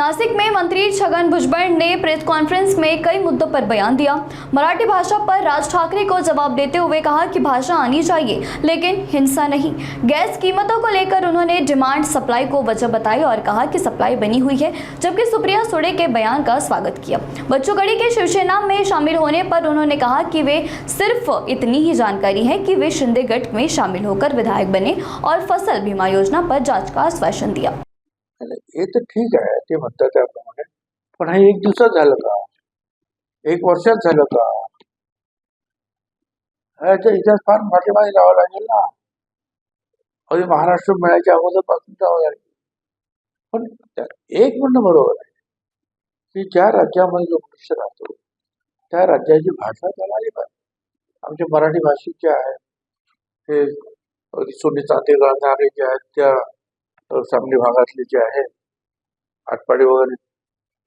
नासिक में मंत्री छगन भुजबल ने प्रेस कॉन्फ्रेंस में कई मुद्दों पर बयान दिया। मराठी भाषा पर राज ठाकरे को जवाब देते हुए कहा कि भाषा आनी चाहिए लेकिन हिंसा नहीं। गैस कीमतों को लेकर उन्होंने डिमांड सप्लाई को वजह बताई और कहा कि सप्लाई बनी हुई है, जबकि सुप्रिया सुळे के बयान का स्वागत किया। बच्चू कडू के शिवसेना में शामिल होने पर उन्होंने कहा कि वे सिर्फ इतनी ही जानकारी है कि वे शिंदे गट में शामिल होकर विधायक बने और फसल बीमा योजना पर जांच का आश्वासन दिया। हे तर ठीक आहे, ते म्हणतात त्याप्रमाणे, पण हे एक दिवसात झालं का, एक वर्षात झालं का? ह्याचा इतिहास फार मागे जावं लागेल ना. अगदी महाराष्ट्र मिळायच्या अगोदरपासून जावं लागेल. पण एक म्हणणं बरोबर आहे की ज्या राज्यामध्ये जो मनुष्य राहतो त्या राज्याची भाषा त्याला आली पाहिजे. आमचे मराठी भाषिक जे आहेत ते सोने चांदे गाळणारे जे आहेत त्या सामने भागातले जे आहेत आटपाडी वगैरे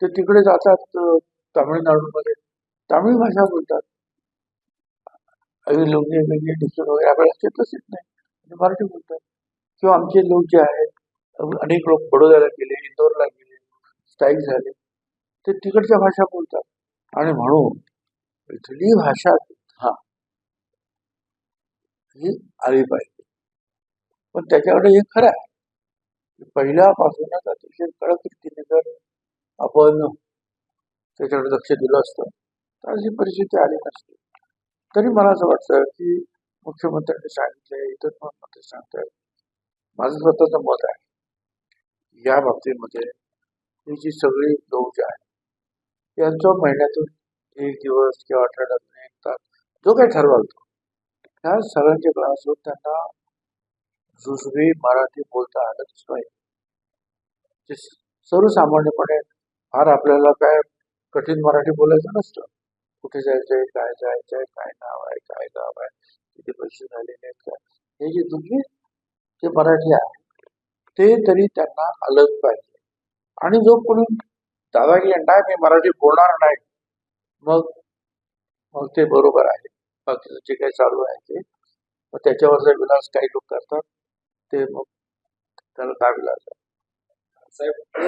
ते तिकडे जातात तामिळनाडूमध्ये तामिळ भाषा बोलतात. काही लोक वेगवेगळे डिस्ट्रिक्ट वगैरे आपल्याला ते तसेच नाही मराठी बोलतात. किंवा आमचे लोक जे आहेत अनेक लोक बडोद्याला गेले, इंदोरला गेले, स्थायिक झाले, ते तिकडच्या भाषा बोलतात आणि म्हणून इथली भाषा हा ही आली पाहिजे. पण त्याच्याकडे हे खरं आहे पहिल्यापासूनच अतिशय कडक रीतीने जर आपण त्याच्याकडे लक्ष दिलं असतं तर अशी परिस्थिती आली नसती. तरी मला असं वाटतं की मुख्यमंत्र्यांनी सांगितलंय, इतर मंत्री सांगतायत, माझं स्वतःचं मत आहे या बाबतीमध्ये ही जी सगळी लोक जे आहेत यांचं महिन्यातून एक दिवस किंवा आठवड्यातून एक तास जो काही ठरवाल तो त्या सगळ्यांचे क्लास होऊन त्यांना जुजवी मराठी बोलता आलंच पाहिजे. सर्वसामान्यपणे फार आपल्याला काय कठीण मराठी बोलायचं नसतं. कुठे जायचंय, काय जायचंय, काय नाव आहे, काय गाव आहे, किती पैसे झाले नाहीत काय, हे जे जुजवी जे मराठी आहे ते तरी त्यांना आलंच पाहिजे. आणि जो कोणी दावा केला नाही मी मराठी बोलणार नाही, मग मग ते बरोबर आहे. बाकीचं जे काही चालू आहे ते मग त्याच्यावरचा विलास काही लोक करतात, ते मग त्याला काय विलास आहे साहेब.